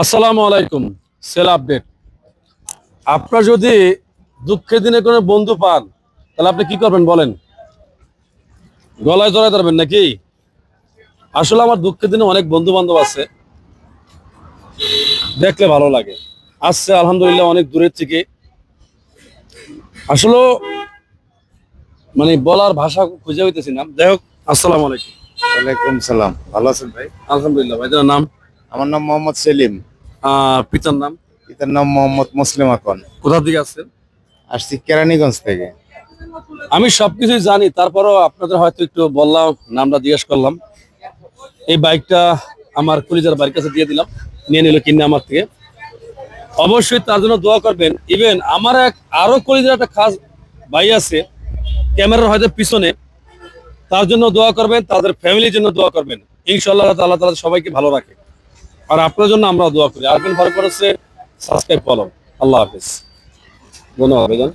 আসসালামু আলাইকুম। Sell update. আপনার যদি দুঃখের দিনে কোনো বন্ধু পান তাহলে আপনি কি করবেন বলেন? গলায় জড়ায় ধরবেন নাকি? আসলে আমার দুঃখের দিনে অনেক বন্ধু বান্ধব আছে, দেখলে ভালো লাগে। আসছে আলহামদুলিল্লাহ অনেক দূরের থেকে। আসলে বলার ভাষা খুঁজে হইতেছি না। যাই হোক, আসসালামু আলাইকুম। ওয়ালাইকুম সালাম। ভালো আছেন ভাই? আলহামদুলিল্লাহ। ভাইজানের নাম? আমার নাম মোহাম্মদ সেলিম। পিতার নাম? পিতার নাম মোহাম্মদ মুসলিম আকন। কোথা থেকে আসছেন? আসছি কেরানীগঞ্জ থেকে। আমি সবকিছুই জানি, তারপরও আপনাদের হয়তো একটু বললাম, নামটা জিজ্ঞেস করলাম। এই বাইকটা আমার কলিজার বাড়ির কাছে দিয়ে দিলাম, নিয়ে নিল কিনে আমার থেকে। অবশ্যই তার জন্য দোয়া করবেন। ইভেন আমার আরো কলিজার একটা খাস ভাই আছে ক্যামেরার হয়তো পিছনে, তার জন্য দোয়া করবেন, তাদের ফ্যামিলির জন্য দোয়া করবেন। ইনশাআল্লাহ আল্লাহ তাআলা সবাইকে ভালো রাখে। আর আপনার জন্য আমরা দোয়া করি। আরেকদিন ভালো করেছে, সাবস্ক্রাইব ফলো। আল্লাহ হাফেজ। ধন্যবাদ ভাইজান।